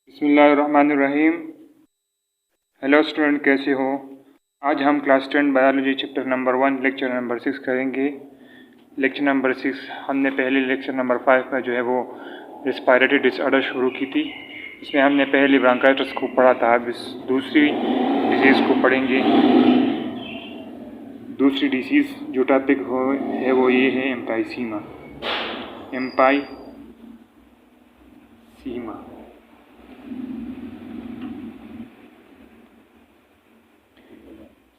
बिस्मिल्लाहिर्रहमानिर्रहीम। Hello student, कैसे हो? आज हम class 10 biology chapter number 1 lecture number 6 करेंगे। लेक्चर नंबर 6 हमने पहले लेक्चर नंबर 5 में जो है वो रेस्पिरेटरी डिसऑर्डर शुरू की थी। इसमें हमने पहले ब्रोंकाइटिस को पढ़ा था। अब इस दूसरी डिजीज़ को पढ़ेंगे। दूसरी डिजीज़ जो टॉपिक है वो ये है emphysema.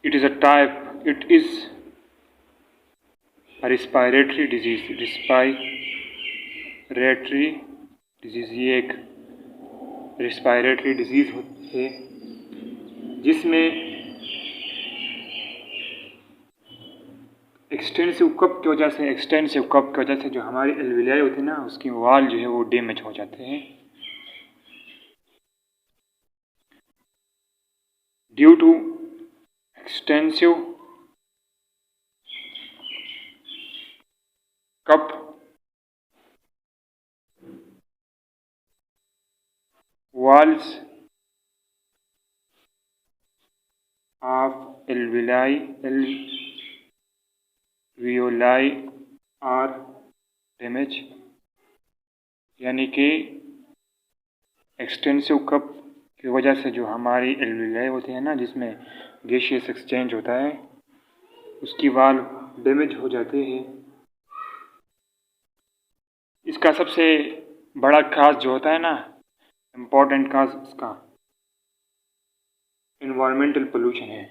It is a type, it is a respiratory disease। Respiratory disease ये एक रेस्पिरेटरी डिजीज़ है जिसमें एक्सटेंसिव कफ की वजह से जो हमारी एल्विलाई होती है ना, उसकी वाल जो है वो डैमेज हो जाते हैं। Due to extensive cuff walls of alveoli are damaged, यानी कि एक्सटेंसिव कप की वजह से जो हमारी एल्विलाई होती है ना, जिसमें गैसियस एक्सचेंज होता है, उसकी वाल डैमेज हो जाते हैं। इसका सबसे बड़ा काज जो होता है ना, इम्पोर्टेंट काज इसका एनवायरमेंटल पोल्यूशन है।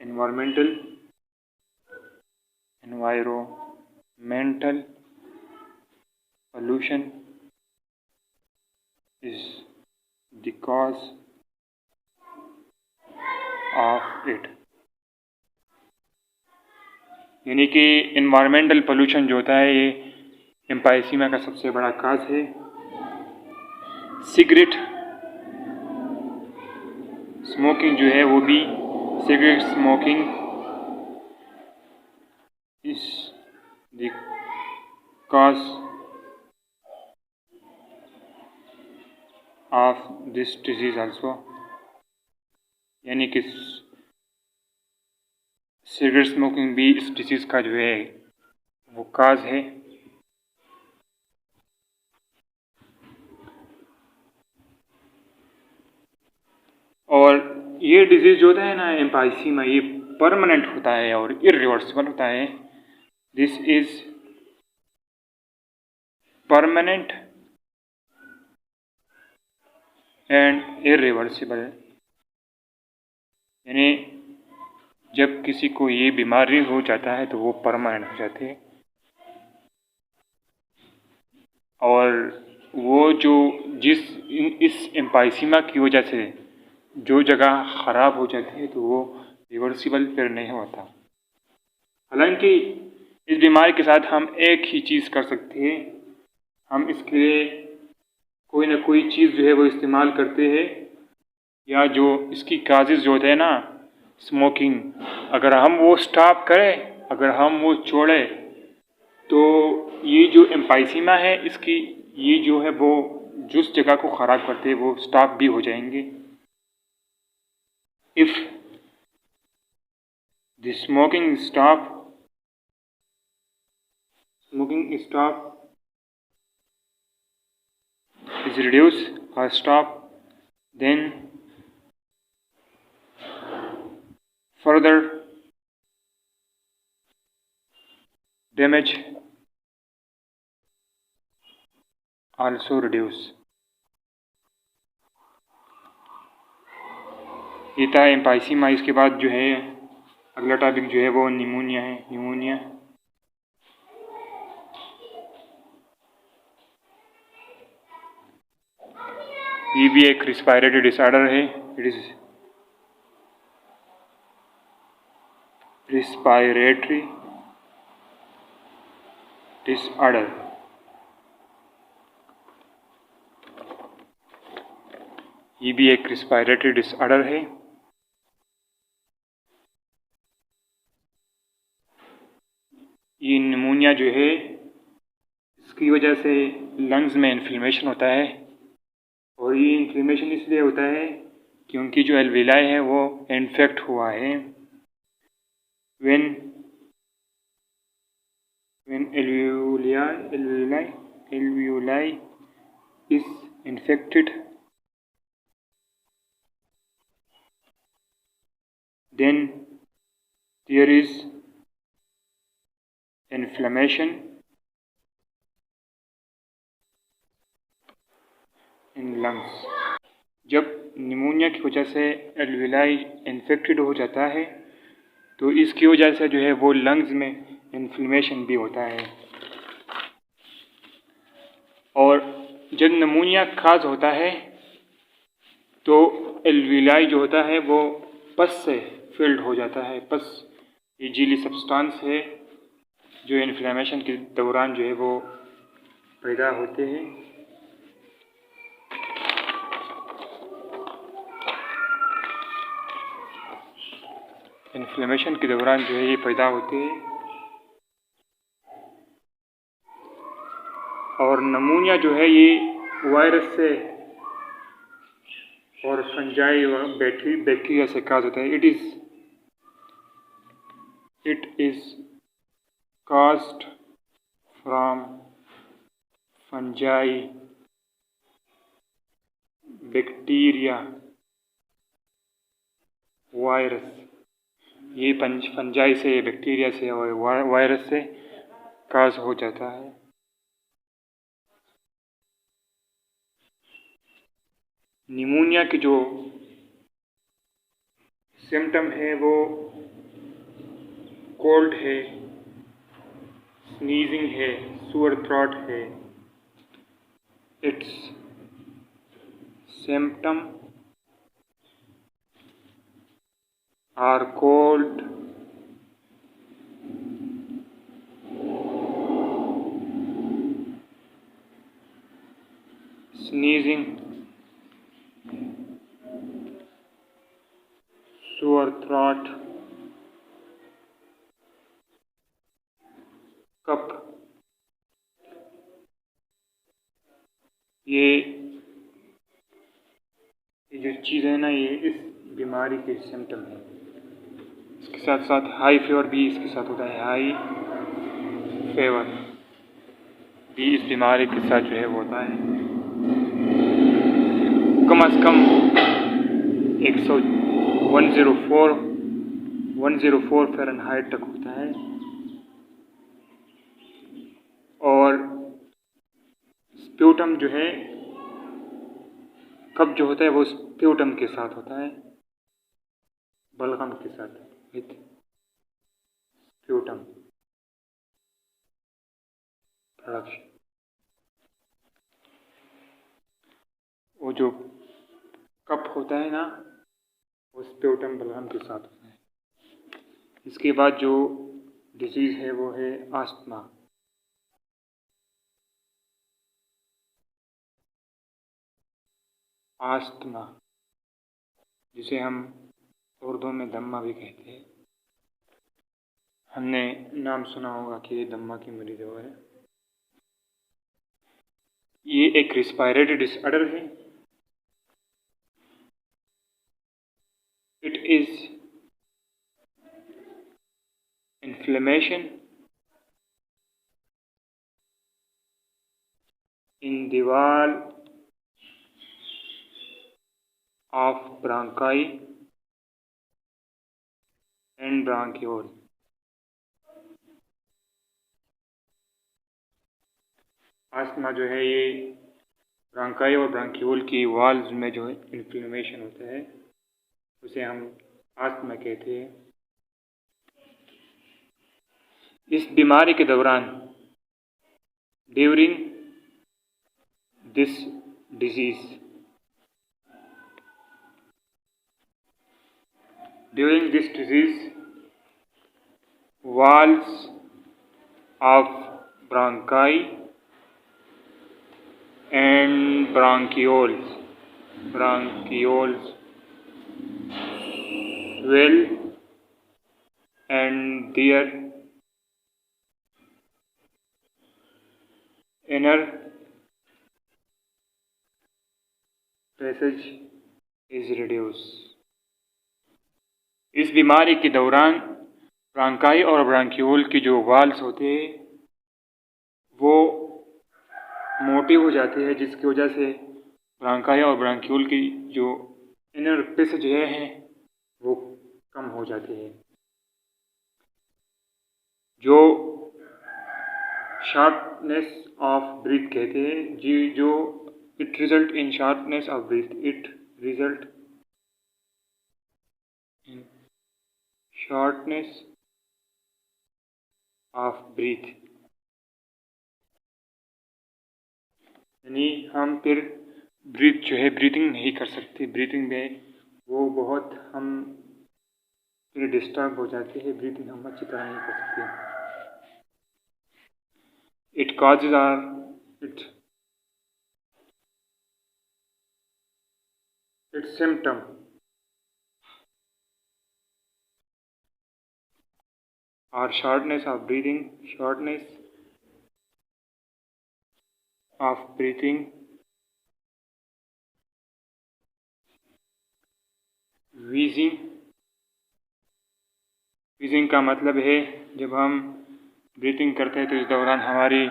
Environmental pollution is the cause of it। यानी कि एनवायरमेंटल पोल्यूशन जो होता है ये एम्फाइसीमा का सबसे बड़ा काज है। सिगरेट स्मोकिंग जो है वो भी, cigarette smoking is the cause of this disease also। यानी कि सिगरेट स्मोकिंग भी इस डिजीज़ का जो है वो काज है। और ये डिजीज़ जो होता है ना एम्फाइसीमा, ये परमानेंट होता है और इरिवर्सिबल होता है। This is permanent and irreversible. यानी जब किसी को ये बीमारी हो जाता है तो वो परमानेंट हो जाती है, और वो जो इस एम्फाइसीमा की वजह से जो जगह ख़राब हो जाती है तो वो रिवर्सिबल फिर नहीं होता। हालांकि इस बीमारी के साथ हम एक ही चीज़ कर सकते हैं, हम इसके लिए कोई ना कोई चीज़ जो है वो इस्तेमाल करते हैं, या जो इसकी काजेज़ जो होते हैं ना, स्मोकिंग, अगर हम वो स्टॉप करें, अगर हम वो छोड़ें, तो ये जो एम्फाइसीमा है इसकी ये जो है वो जिस जगह को ख़राब करते हैं वो स्टॉप भी हो जाएंगे। If the smoking stop is reduced or stop, then further damage also reduce। ये था एम्फाइसीमा। इसके बाद जो है अगला टॉपिक जो है वो निमोनिया है। निमोनिया ये भी एक रेस्पिरेटरी डिसऑर्डर है। It is respiratory disorder. ये भी एक रेस्पिरेटरी डिसऑर्डर है। ये निमोनिया जो है इसकी वजह से लंग्स में इन्फ्लेमेशन होता है और ये इन्फ्लेमेशन इसलिए होता है क्योंकि जो एल्वेलाई है वो इन्फेक्ट हुआ है। when alveoli is infected, then there is inflammation in lungs। जब निमोनिया की वजह से एल्वेलाई इन्फेक्टेड हो जाता है तो इसकी वजह से जो है वो लंग्स में इन्फ्लेमेशन भी होता है। और जब निमोनिया खास होता है तो एल्वेलाई जो होता है वो पस से फिल्ड हो जाता है। पस ये झिल्ली सब्सटेंस है जो इन्फ्लेमेशन के दौरान जो है वो पैदा होते हैं। इन्फ्लेमेशन के दौरान जो है ये पैदा होते हैं। और निमोनिया जो है ये वायरस से और फंजाई व बैक्टीरिया से काज होता है। It is caused from fungi, bacteria, virus. ये फंजाई से, बैक्टीरिया से और वायरस से काज हो जाता है। निमोनिया की जो सिम्टम है वो कोल्ड है, स्नीजिंग है, सोर थ्रोट है। It's symptom are cold, sneezing, sore throat, cough. ये जो चीज़ है ना, ये इस बीमारी के सिम्टम है। इसके साथ साथ हाई फीवर भी इसके साथ होता है। हाई फीवर भी इस बीमारी के साथ जो है वो होता है। कम से कम 104 फ़ारेनहाइट तक होता है। और स्प्यूटम जो है, कफ जो होता है वो स्प्यूटम के साथ होता है, बलगम के साथ, विथ स्प्यूटम प्रोडक्शन। वो जो कफ होता है ना, वो स्प्यूटम बलगम के साथ होता है। इसके बाद जो डिजीज़ है वो है आस्थमा। आस्थमा जिसे हम उर्दू में दम्मा भी कहते हैं। हमने नाम सुना होगा कि ये दम्मा की मरीज है। ये एक रेस्पिरेटरी डिसऑर्डर है। It is inflammation in the wall of bronchi and bronchiole। Asthma जो है ये ब्रांकाई और ब्रांकियोल की वॉल्स में जो इन्फ्लेमेशन होता है उसे हम आस्थमा कहते हैं। इस बीमारी के दौरान, during this disease, walls of bronchi and bronchioles swell and their inner passage is reduce. इस बीमारी के दौरान ब्रांकाई और ब्रांक्यूल की जो वाल्स होते हैं वो मोटी हो जाती है, जिसकी वजह से ब्रांकाई और ब्रांक्यूल की जो इनर पैसेज है वो कम हो जाती है, जो शार्पनेस ऑफ ब्रीथ कहते हैं जी। जो it result in sharpness of breath, it result in shortness of breath, यानी हम फिर ब्रीथ जो है ब्रीथिंग नहीं कर सकते। ब्रीथिंग में वो बहुत हम फिर डिस्टर्ब हो जाते हैं, ब्रीथिंग हम अच्छी तरह नहीं कर सकते। It causes its symptom are shortness of breathing, wheezing। wheezing का मतलब है जब हम ब्रीथिंग करते हैं तो इस दौरान हमारी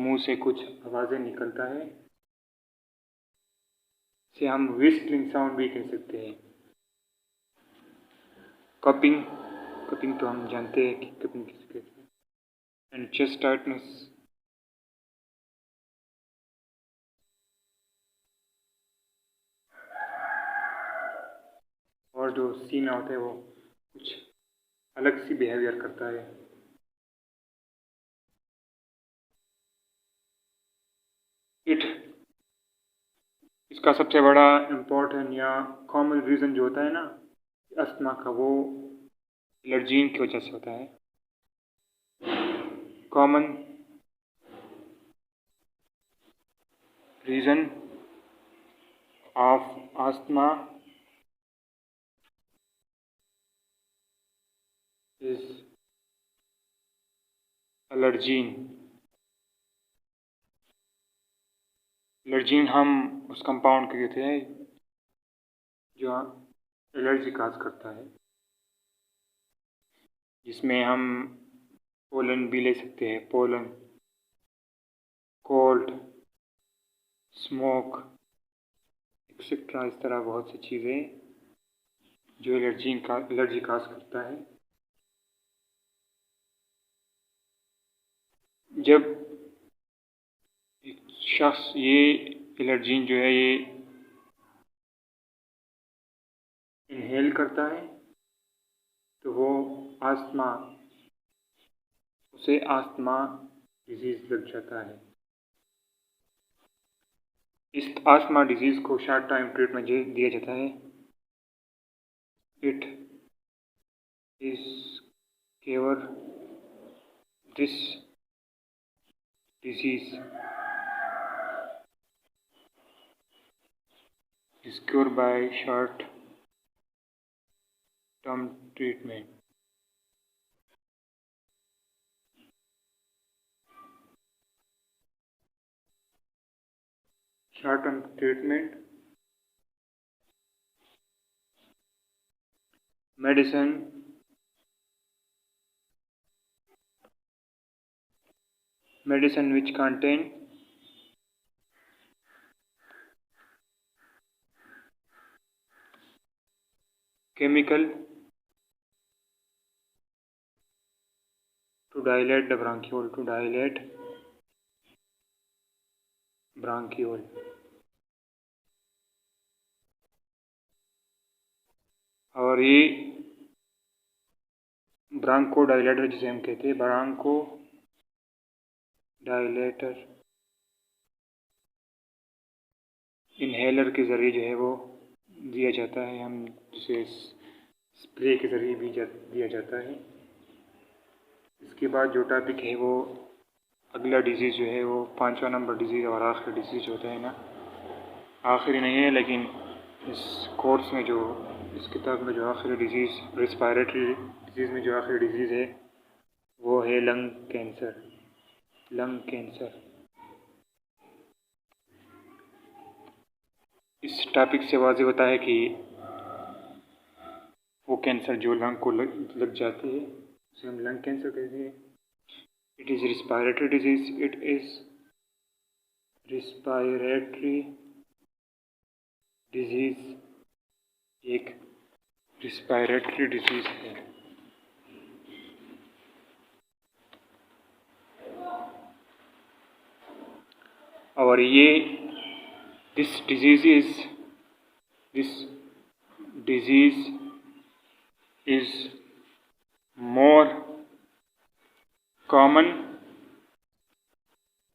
मुंह से कुछ आवाज़ें निकलता है, इसे हम व्हिस्टलिंग साउंड भी कह सकते हैं। कपिंग तो हम जानते हैं कि कपिंग किसे कहते हैं। एंड चेस्ट टाइटनेस, और जो सीना होता है वो कुछ अलग सी बिहेवियर करता है। इसका सबसे बड़ा इम्पोर्टेंट या कॉमन रीज़न जो होता है ना अस्थमा का, वो एलर्जीन की वजह से होता है। Common reason of asthma is allergen. Allergen हम उस कंपाउंड को कहते हैं जो एलर्जी काज करता है, जिसमें हम पोलन भी ले सकते हैं। पोलन, कोल्ड, स्मोक एक्सेट्रा, इस तरह बहुत सी चीज़ें जो एलर्जी काज करता है। जब एक शख्स ये एलर्जीन जो है ये इनहेल करता है तो वो उसे अस्थमा डिजीज़ लग जाता है। इस अस्थमा डिजीज़ को शॉर्ट टाइम ट्रीटमेंट दिया जाता है। It is cure this disease is cured by short term treatment। short term treatment, medicine which contain chemical to dilate the bronchiole, और ये ब्रांको डायलेटर जिसे हम कहते हैं, ब्रांको डायलेटर इनहेलर के ज़रिए जो है वो दिया जाता है। हम जिसे स्प्रे के ज़रिए भी दिया जाता है। इसके बाद जो टॉपिक है वो अगला डिजीज़ जो है वो 5वां नंबर डिजीज़ और आखिरी डिजीज़ होता है ना, आखिरी नहीं है लेकिन इस कोर्स में जो इस किताब में जो आखिरी डिजीज़, रेस्पिरेटरी डिजीज़ में जो आखिरी डिजीज़ है वो है लंग कैंसर। इस टॉपिक से वाज़ेह होता है कि वो कैंसर जो लंग को लग जाती है उसे हम लंग कैंसर कहते हैं। It is respiratory disease. It is respiratory disease, एक रिस्पायरेटरी डिजीज़ है। और ये this disease is more common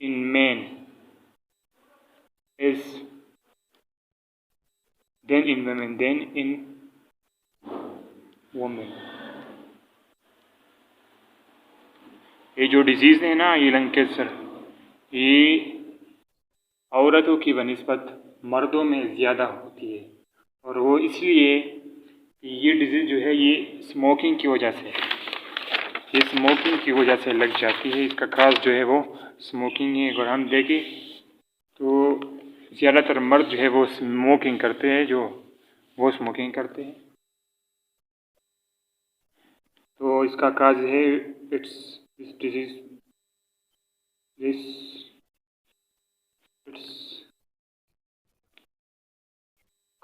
in men than in women। ये जो डिजीज़ है ना, ये लंग कैंसर, ये औरतों की बनिस्बत मर्दों में ज़्यादा होती है। और वो इसलिए ये डिजीज़ जो है ये स्मोकिंग की वजह से लग जाती है। इसका काज जो है वो स्मोकिंग है। अगर हम देखें तो ज़्यादातर मर्द जो है वो स्मोकिंग करते हैं, तो इसका काज है its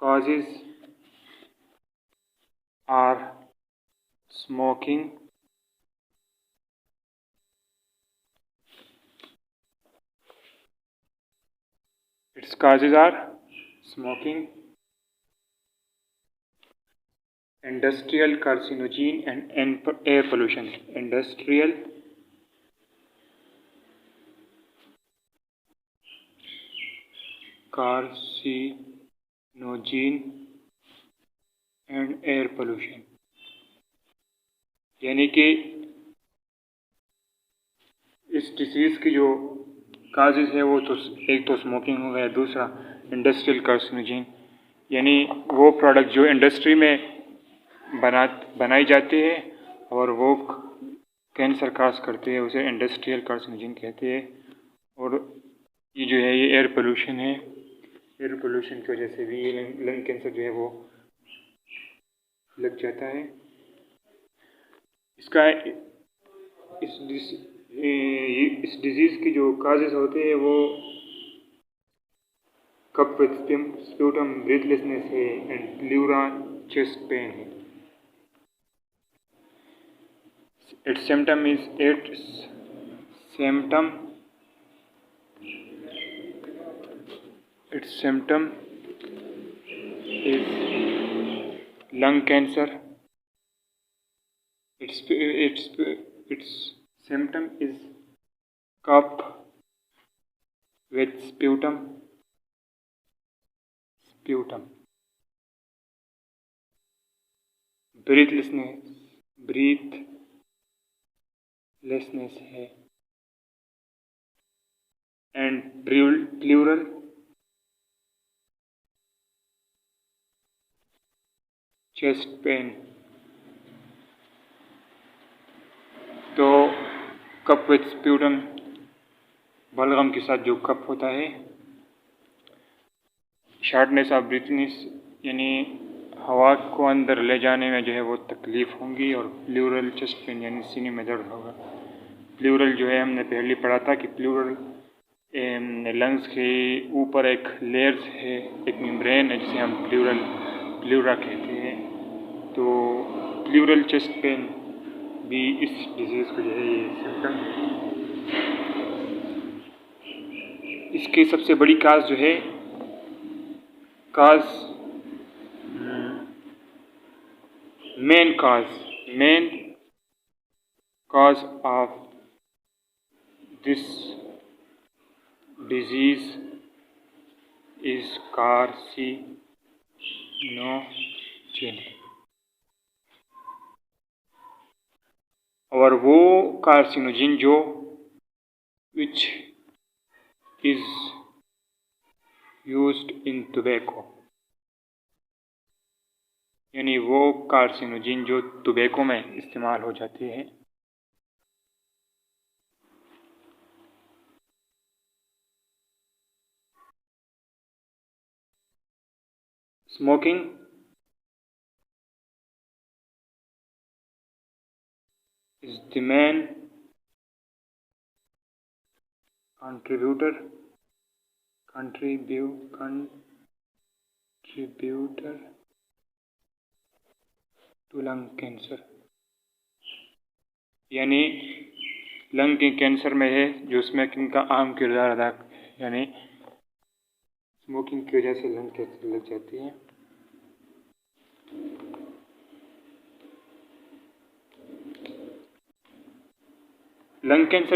causes are smoking, industrial carcinogen and air pollution। Industrial carcinogen and air pollution, यानी कि इस डिसीज़ की जो काजेज़ है वो तो एक तो स्मोकिंग हो गया, दूसरा इंडस्ट्रियल कार्सिनोजन, यानी वो प्रोडक्ट जो इंडस्ट्री में बनाई जाती है और वो कैंसर काज करते हैं, उसे इंडस्ट्रियल कार्सिनोजन कहते हैं। और ये जो है ये एयर पोल्यूशन है। एयर पोल्यूशन की वजह से भी ये लंग कैंसर जो है वो लग जाता है। इसका इस डिजीज़ की जो काजेज़ होते हैं वो कफ विद स्प्यूटम, ब्रीथलेसनेस है एंड प्लूरा, चेस्ट पेन है। Its symptom is lung cancer. Its symptom is cough with sputum, breathlessness है and pleural chest pain। तो कफ विद स्प्यूटम, बलगम के साथ जो कफ होता है, शार्टनेस ऑफ ब्रीथनेस यानी हवा को अंदर ले जाने में जो है वो तकलीफ़ होंगी, और प्लूरल चेस्ट पेन यानी सीने में दर्द होगा। प्लूरल जो है हमने पहले पढ़ा था कि प्लूरल लंग्स के ऊपर एक लेयर्स है, एक मेम्ब्रेन है जिसे हम प्लूरा कहते हैं। तो प्लूरल चेस्ट पेन भी इस डिजीज़ को जो है ये सिम्टम है। इसकी सबसे बड़ी काज जो है main cause of this disease is carcinogen। और वो कार्सिनोजन जो which is used in tobacco, यानी वो कार्सिनोजन जो टोबैको में इस्तेमाल हो जाते हैं। Smoking is the main contributor to lung cancer, यानी लंग के कैंसर में है जो स्मोकिंग का अहम किरदार अदा, यानी स्मोकिंग की वजह से लंग कैंसर लग जाती है।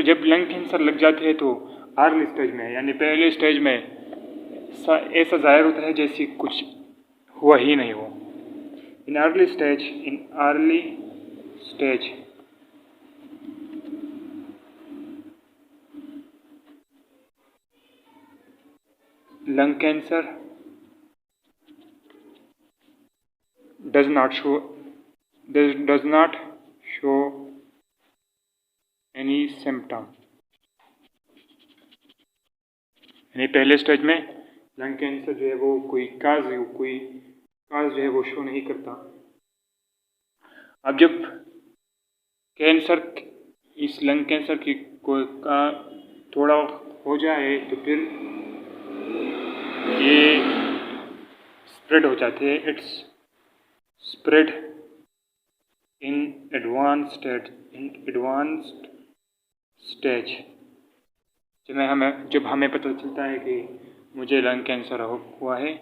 जब लंग कैंसर लग जाती है तो अर्ली स्टेज में, यानी पहले स्टेज में ऐसा जाहिर होता है जैसे कुछ हुआ ही नहीं हो। In early stage lung cancer does not show any symptom, यानी पहले स्टेज में लंग कैंसर जो है वो कोई काज जो है वो शो नहीं करता। अब जब इस लंग कैंसर की कोई का थोड़ा हो जाए तो फिर ये स्प्रेड हो जाते हैं। It's spread in advanced stage. जब हमें पता चलता है कि मुझे लंग कैंसर हुआ है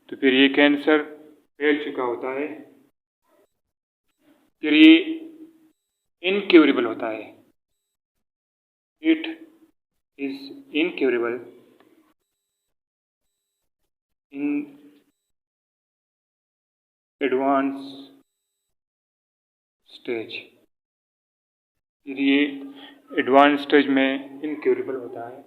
तो फिर ये कैंसर फैल चुका होता है, फिर ये इनक्यूरेबल होता है। It is incurable in advance stage. फिर ये एडवांस स्टेज में इनक्यूरेबल होता है।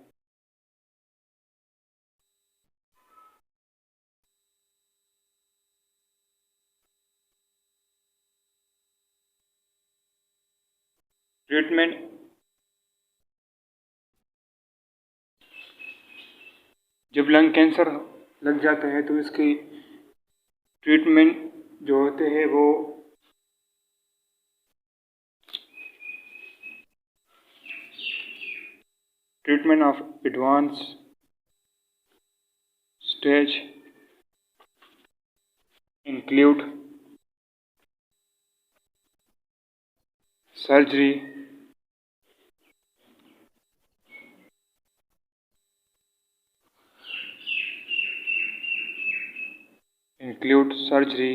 ट्रीटमेंट जब लंग कैंसर लग जाता है तो इसकी ट्रीटमेंट जो होते हैं वो treatment of advance stage include surgery,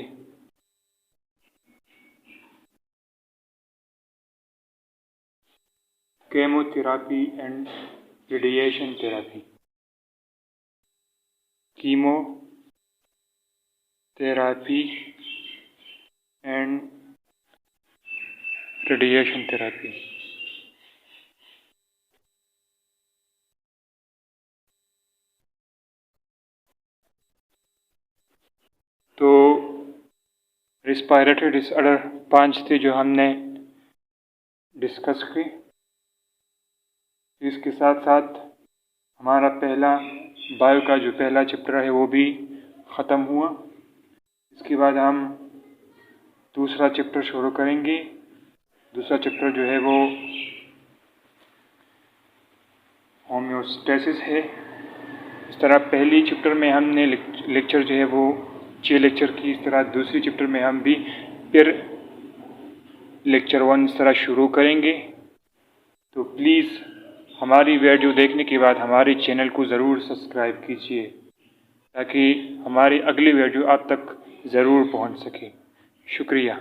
chemotherapy and radiation therapy. Chemotherapy and radiation therapy. तो रेस्पिरेटरी डिसऑर्डर 5 थे जो हमने डिस्कस की। इसके साथ साथ हमारा बायो का जो पहला चैप्टर है वो भी ख़त्म हुआ। इसके बाद हम दूसरा चैप्टर शुरू करेंगे। दूसरा चैप्टर जो है वो होम्योस्टेसिस है। इस तरह पहली चैप्टर में हमने लेक्चर जो है वो 6 लेक्चर की, इस तरह दूसरी चैप्टर में हम भी फिर लेक्चर 1 इस तरह शुरू करेंगे। तो प्लीज़ हमारी वीडियो देखने के बाद हमारे चैनल को ज़रूर सब्सक्राइब कीजिए ताकि हमारी अगली वीडियो आप तक ज़रूर पहुंच सके। शुक्रिया।